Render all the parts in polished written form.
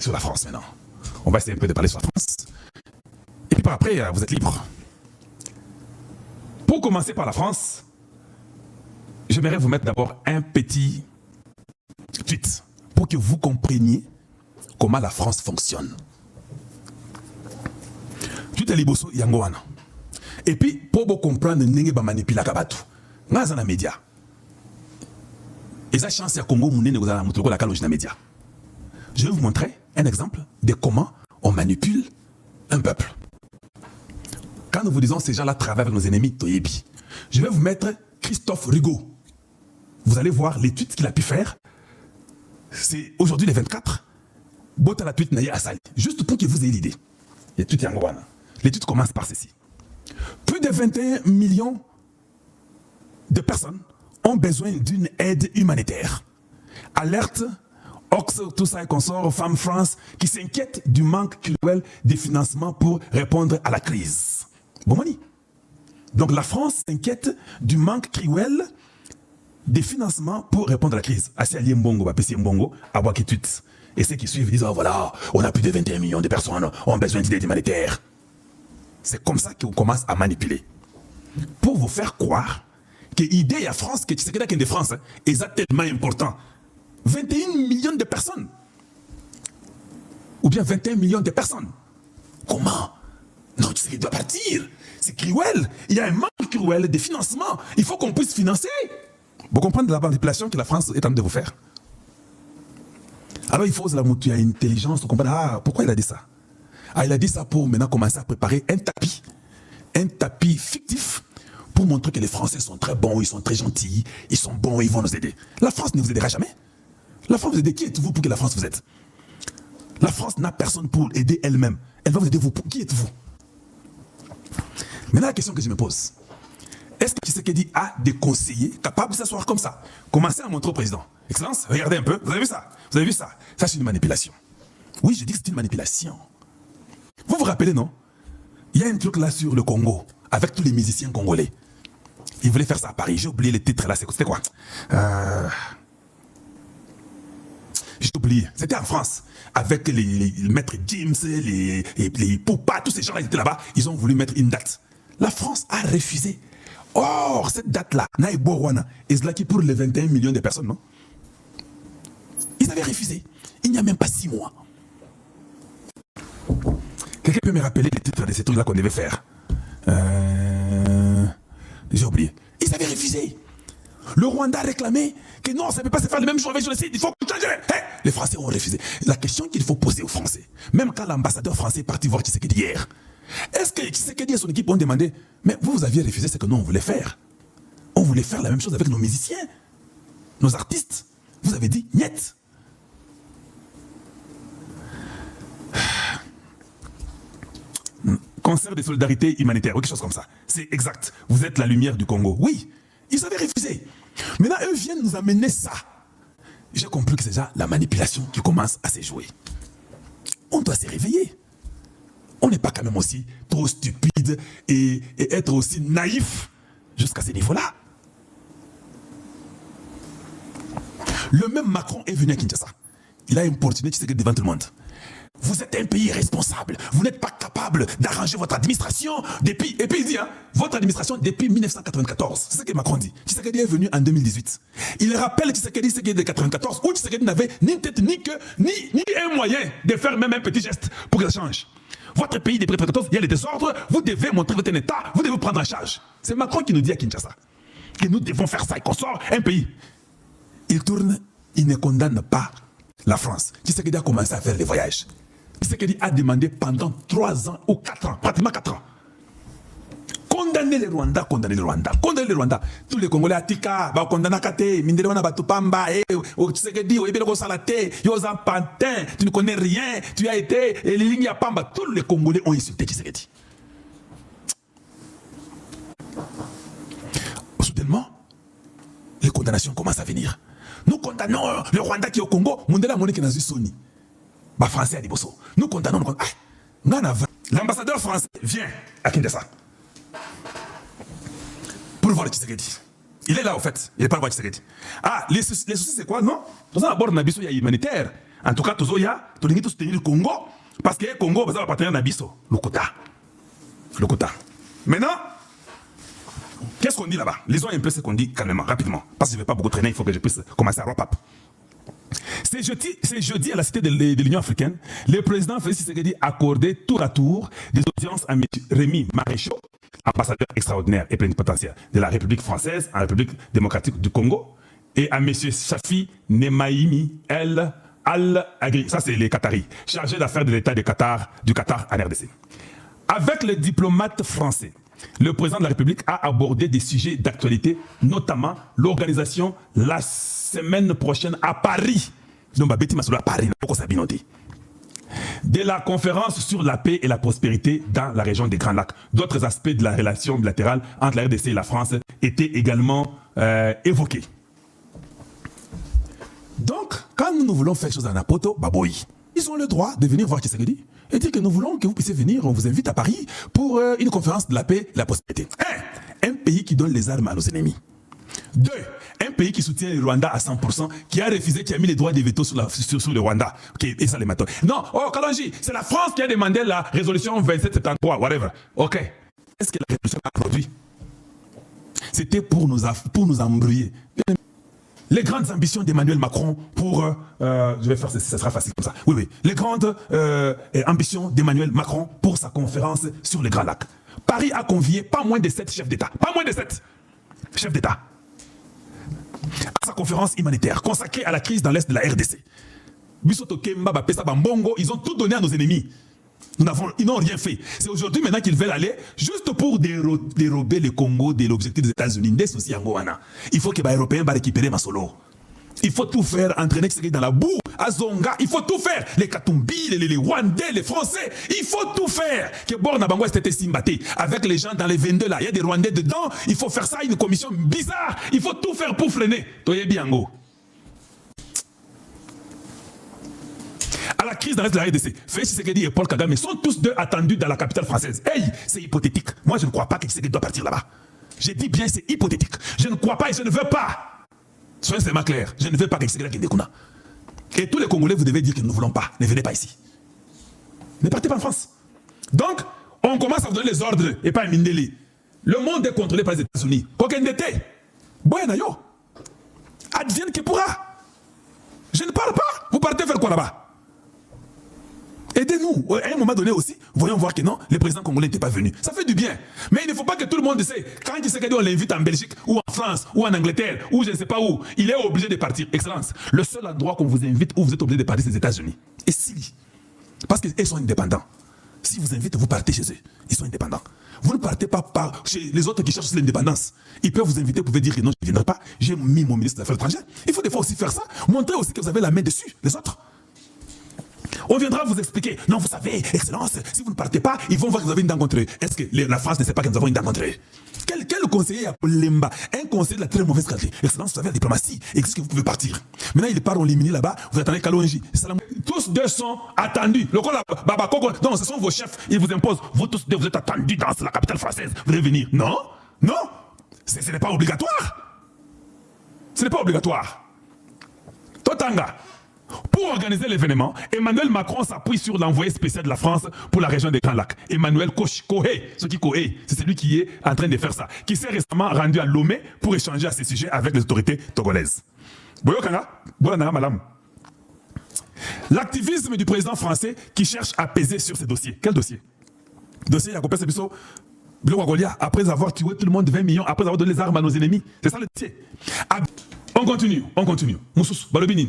sur la France maintenant. On va essayer un peu de parler sur la France. Et puis par après, vous êtes libre. Pour commencer par la France, j'aimerais vous mettre d'abord un petit tweet pour que vous compreniez comment la France fonctionne. Tweet liboso yangoana. Et puis, pour vous comprendre, n'engé ba manipula kabatu. Ngaza na média. Et ça chance à Congo mouné vous allez montrer la calogie na média. Je vais vous montrer un exemple de comment on manipule un peuple. Quand nous vous disons ces gens-là travaillent avec nos ennemis, Toyebi, je vais vous mettre Christophe Rigaud. Vous allez voir les tweets qu'il a pu faire. C'est aujourd'hui les 24. Bota la tweet Naye Asali. Juste pour que vous ayez l'idée. Les tweets Yangowana. Les tweets commencent par ceci. Plus de 21 millions de personnes ont besoin d'une aide humanitaire. Alerte, Ox, tout ça et consorts, Femmes France, qui s'inquiètent du manque cruel de financement pour répondre à la crise. Bon, mani. Donc la France s'inquiète du manque cruel des financements pour répondre à la crise. Assez allié Mbongo, Bapessi Mbongo, Abouaki tweet. Et ceux qui suivent disent, oh voilà, on a plus de 21 millions de personnes, ont besoin d'aide humanitaire. C'est comme ça qu'on commence à manipuler. Pour vous faire croire que l'idée à France, que tu sais que de France, est tellement important. 21 millions de personnes. Ou bien 21 millions de personnes. Comment? Non, tu sais qu'il doit partir. C'est cruel. Il y a un manque cruel de financement. Il faut qu'on puisse financer. Vous comprenez la manipulation que la France est en train de vous faire? Alors il faut la montée à intelligence. Vous comprenez? Ah, pourquoi il a dit ça? Ah, il a dit ça pour maintenant commencer à préparer un tapis fictif pour montrer que les Français sont très bons, ils sont très gentils, ils sont bons, ils vont nous aider. La France ne vous aidera jamais. La France vous aide. Qui êtes-vous pour que la France vous aide? La France n'a personne pour aider elle-même. Elle va vous aider vous. Qui êtes-vous? Maintenant, la question que je me pose, est-ce que Tshisekedi a des conseillers capables de s'asseoir comme ça? Commencez à montrer au président. Excellence, regardez un peu. Vous avez vu ça? Vous avez vu ça? Ça, c'est une manipulation. Oui, je dis que c'est une manipulation. Vous vous rappelez, non? Il y a un truc là sur le Congo, avec tous les musiciens congolais. Ils voulaient faire ça à Paris. J'ai oublié les titres là. C'était quoi? J'ai oublié. C'était en France. Avec les maîtres James, les Poupa, tous ces gens-là étaient là-bas. Ils ont voulu mettre une date. La France a refusé. Or, cette date-là, Naïbowana, est pour les 21 millions de personnes, non? Ils avaient refusé. Il n'y a même pas 6 mois. Quelqu'un peut me rappeler les titres de ces trucs-là qu'on devait faire? J'ai oublié. Ils avaient refusé. Le Rwanda a réclamé que non, ça ne peut pas se faire le même jour avec le site, il faut changer. Hey, les Français ont refusé. La question qu'il faut poser aux Français, même quand l'ambassadeur français est parti voir Tshisekedi hier, est-ce que Tshisekedi et son équipe ont demandé, mais vous aviez refusé ce que nous on voulait faire? On voulait faire la même chose avec nos musiciens, nos artistes. Vous avez dit, niet. Concert de solidarité humanitaire, ou quelque chose comme ça. C'est exact. Vous êtes la lumière du Congo. Oui, ils avaient refusé. Maintenant, eux viennent nous amener ça. J'ai compris que c'est déjà la manipulation qui commence à se jouer. On doit se réveiller. On n'est pas quand même aussi trop stupide et être aussi naïf jusqu'à ce niveau-là. Le même Macron est venu à Kinshasa. Il a importuné Tshisekedi devant tout le monde. Vous êtes un pays responsable. Vous n'êtes pas capable d'arranger votre administration depuis... Et puis il dit, hein, votre administration depuis 1994. C'est ce que Macron dit. Tshisekedi est venu en 2018. Il rappelle Tshisekedi de 1994 où Tshisekedi n'avait ni tête, ni queue, ni un moyen de faire même un petit geste pour que ça change. Votre pays depuis 1994, il y a les désordres. Vous devez montrer votre état. Vous devez vous prendre en charge. C'est Macron qui nous dit à Kinshasa que nous devons faire ça et qu'on sort un pays. Il tourne, il ne condamne pas la France. Tshisekedi a commencé à faire des voyages. Tshisekedi a demandé pendant 3 ans ou 4 ans, pratiquement 4 ans. Condamner le Rwanda, condamner le Rwanda, condamner le Rwanda. Tous les Congolais à Tika, ba condamner Kate, Minderewana Batupamba, Tshisekedi, Oebeleko Salate, Yosa Pantin, tu ne connais rien, tu as été, et les lignes à Pamba, tous les Congolais ont insulté Tshisekedi. Soudainement, les condamnations commencent à venir. Nous condamnons le Rwanda qui est au Congo, Mundela Monique Nazusoni. Bah, français à Diboso. Nous condamnons. L'ambassadeur français vient à Kinshasa pour voir le Tshisekedi. Il est là, au fait. Il n'est pas voir Tshisekedi. Ah, les soucis, c'est quoi, non? Dans un bord, il y a humanitaire. En tout cas, Tozoya, tu dois soutenir le Congo, parce que le Congo va partenaire d'Abisso, le quota. Le quota. Maintenant, qu'est-ce qu'on dit là-bas? Lisons un peu ce qu'on dit calmement, rapidement. Parce que je ne vais pas beaucoup traîner, il faut que je puisse commencer à wrap-up. C'est jeudi à la cité de l'Union africaine, le président Félix Tshisekedi a accordé tour à tour des audiences à M. Rémi Maréchal, ambassadeur extraordinaire et plénipotentiaire de la République française en République démocratique du Congo, et à M. Shafi Nemaimi Al-Agri, ça c'est les Qataris, chargé d'affaires de l'État du Qatar en RDC. Avec les diplomates français, le président de la République a abordé des sujets d'actualité, notamment l'organisation la semaine prochaine à Paris, de la conférence sur la paix et la prospérité dans la région des Grands Lacs. D'autres aspects de la relation bilatérale entre la RDC et la France étaient également évoqués. Donc, quand nous voulons faire chose en Apoto, Baboui, ils ont le droit de venir voir Tshisekedi et dire que nous voulons que vous puissiez venir, on vous invite à Paris pour une conférence de la paix et la prospérité. Un pays qui donne les armes à nos ennemis. 2. Un pays qui soutient le Rwanda à 100%, qui a refusé, qui a mis les droits de veto sur le Rwanda. Okay, et ça les matin. Non, oh Kalonji, c'est la France qui a demandé la résolution 2773, whatever. Ok. Est-ce que la résolution a produit? C'était pour nous embrouiller. Les grandes ambitions d'Emmanuel Macron pour... je vais faire, ça sera facile comme ça. Oui, oui. Les grandes ambitions d'Emmanuel Macron pour sa conférence sur les Grands Lacs. Paris a convié pas moins de 7 chefs d'État. Pas moins de 7 chefs d'État. À sa conférence humanitaire consacrée à la crise dans l'Est de la RDC. Bissoto Kemba, Bapesa, Bambongo, ils ont tout donné à nos ennemis. Ils n'ont rien fait. C'est aujourd'hui maintenant qu'ils veulent aller juste pour dérober le Congo de l'objectif des États-Unis. Il faut que les Européens récupèrent Masolo. Il faut tout faire, entraîner dans la boue, à Zonga, il faut tout faire. Les Katumbi, les Rwandais, les Français, il faut tout faire. Que Borna Bango était simbaté avec les gens dans les 22 là, il y a des Rwandais dedans, il faut faire ça, une commission bizarre, il faut tout faire pour freiner. Toye Biango. À la crise dans l'Est de la RDC, Félix Tshisekedi et Paul Kagame sont tous deux attendus dans la capitale française. Hey, c'est hypothétique. Moi, je ne crois pas que Tshisekedi doit partir là-bas. J'ai dit bien, c'est hypothétique. Je ne crois pas et je ne veux pas. Soyez simplement clair, je ne veux pas que Tshisekedi ait Kunda. Et tous les Congolais, vous devez dire que nous ne voulons pas. Ne venez pas ici. Ne partez pas en France. Donc, on commence à vous donner les ordres et pas à Mindeli. Le monde est contrôlé par les États-Unis. Kokendete, Boyenayo, advienne qui pourra. Je ne parle pas. Vous partez faire quoi là-bas? Aidez-nous. À un moment donné aussi, voyons voir que non, le président congolais n'était pas venu. Ça fait du bien. Mais il ne faut pas que tout le monde sait. Quand Tshisekedi, on l'invite en Belgique, ou en France, ou en Angleterre, ou je ne sais pas où, il est obligé de partir. Excellence. Le seul endroit qu'on vous invite, où vous êtes obligé de partir, c'est les États-Unis. Et si? Parce qu'ils sont indépendants. Si vous invitent, vous partez chez eux. Ils sont indépendants. Vous ne partez pas chez les autres qui cherchent l'indépendance. Ils peuvent vous inviter, vous pouvez dire que non, je ne viendrai pas. J'ai mis mon ministre des Affaires étrangères. Il faut des fois aussi faire ça. Montrer aussi que vous avez la main dessus, les autres. On viendra vous expliquer. Non, vous savez, Excellence, si vous ne partez pas, ils vont voir que vous avez une dent contre eux. Est-ce que la France ne sait pas que nous avons une dent contre eux? Quel conseiller a Lemba? Un conseiller de la très mauvaise qualité. Excellence, vous savez, la diplomatie. Est-ce que vous pouvez partir? Maintenant, il part, on l'élimine là-bas. Vous attendez Kalonji. Tous deux sont attendus. Le col Baba Koko, non, ce sont vos chefs. Ils vous imposent. Vous tous deux, vous êtes attendus dans la capitale française. Vous devez venir. Non, non. Ce n'est pas obligatoire. Ce n'est pas obligatoire. Totanga. Pour organiser l'événement, Emmanuel Macron s'appuie sur l'envoyé spécial de la France pour la région des Grands Lacs, Emmanuel Kohé. C'est celui qui est en train de faire ça, qui s'est récemment rendu à Lomé pour échanger à ces sujets avec les autorités togolaises. L'activisme du président français qui cherche à peser sur ces dossiers. Quel dossier? Dossier après avoir tué tout le monde 20 millions, après avoir donné les armes à nos ennemis. C'est ça le dossier. On continue. Moussous, Balobinin.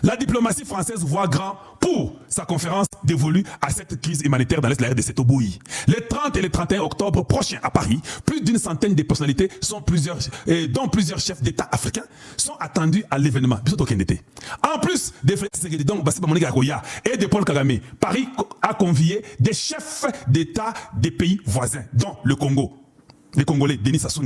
La diplomatie française voit grand pour sa conférence dévolue à cette crise humanitaire dans l'Est de la RDC Toboui. Les 30 et les 31 octobre prochains à Paris, plus d'une centaine de personnalités, dont plusieurs chefs d'État africains, sont attendus à l'événement. En plus des et de Paul Kagame, Paris a convié des chefs d'État des pays voisins, dont le Congo. Les Congolais Denis Sassou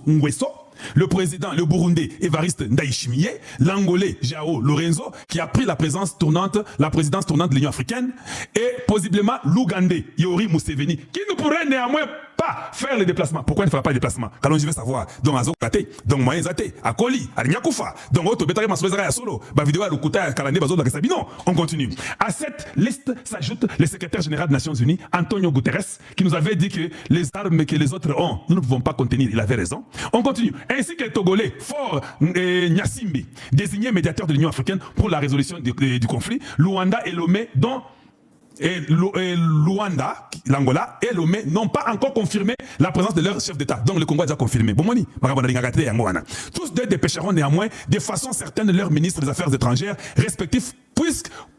Nguesso, le président, le Burundais Évariste Ndayishimiye, l'Angolais Joao Lorenzo, qui a pris la présidence tournante de l'Union africaine, et possiblement l'Ougandais Yoweri Museveni, qui ne pourrait néanmoins pas faire les déplacements. Pourquoi il ne fera pas les déplacements? Quand je vais savoir, donc Azo Kate, donc Moyen Zate, à Koli, à Nyakoufa, donc Oto Betare Masouzara à Solo, ma vidéo à Lukuta, Kalande Bazo de non, on continue. À cette liste s'ajoute le secrétaire général des Nations Unies, Antonio Guterres, qui nous avait dit que les armes que les autres ont, nous ne pouvons pas contenir. Il avait raison. On continue. Ainsi que le Togolais, Faure Nyasimbe, désigné médiateur de l'Union africaine pour la résolution du conflit, Luanda et Lomé, dont Luanda, l'Angola et Lomé n'ont pas encore confirmé la présence de leur chef d'État. Donc le Congo a déjà confirmé. Tous deux dépêcheront néanmoins de façon certaine leurs ministres des Affaires étrangères respectifs,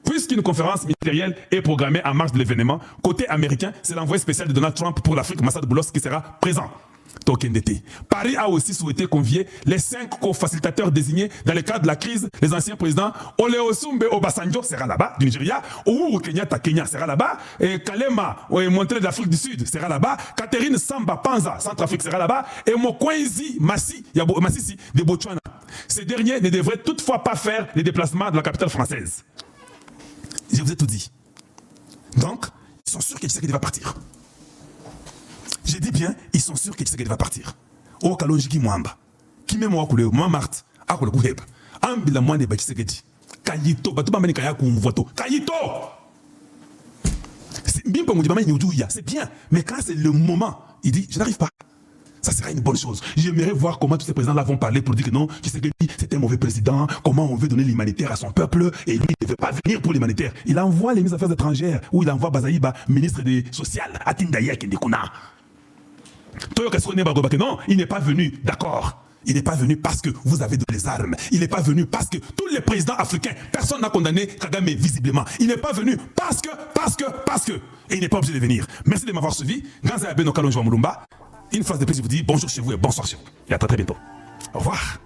puisqu'une conférence ministérielle est programmée en marge de l'événement. Côté américain, c'est l'envoyé spécial de Donald Trump pour l'Afrique, Massad Boulos, qui sera présent. Paris a aussi souhaité convier les 5 co-facilitateurs désignés dans le cadre de la crise. Les anciens présidents Olusegun Obasanjo sera là-bas, du Nigeria, Uhuru Kenyatta Kenya sera là-bas, et Kalema Montere de l'Afrique du Sud sera là-bas, Catherine Samba Panza, Centrafrique sera là-bas, et Mokwezi Masisi de Botswana. Ces derniers ne devraient toutefois pas faire les déplacements de la capitale française. Je vous ai tout dit. Donc, ils sont sûrs que Tshisekedi va partir. J'ai dit bien, ils sont sûrs que Tshisekedi va partir. Oh, Kalonjiki Mwamba. Qui m'aime moi, moi, Marthe, à quoi le coup, Ambila moi, de Tshisekedi. Kayito, Batouba Mani Kaya Kumvoto. Kayito! C'est bien, mais quand c'est le moment, il dit, je n'arrive pas. Ça sera une bonne chose. J'aimerais voir comment tous ces présidents-là vont parler pour dire que non, Tshisekedi, c'est un mauvais président, comment on veut donner l'humanitaire à son peuple, et lui, il ne veut pas venir pour l'humanitaire. Il envoie les ministres des Affaires étrangères, ou il envoie Bazaïba, ministre des Sociales, à Tindaya Kendekuna. Non, il n'est pas venu, d'accord. Il n'est pas venu parce que vous avez donné les armes. Il n'est pas venu parce que tous les présidents africains, personne n'a condamné Kagame visiblement. Il n'est pas venu parce que. Et il n'est pas obligé de venir. Merci de m'avoir suivi. Une phrase de plaisir vous dit bonjour chez vous et bonsoir chez vous. Et à très bientôt. Au revoir.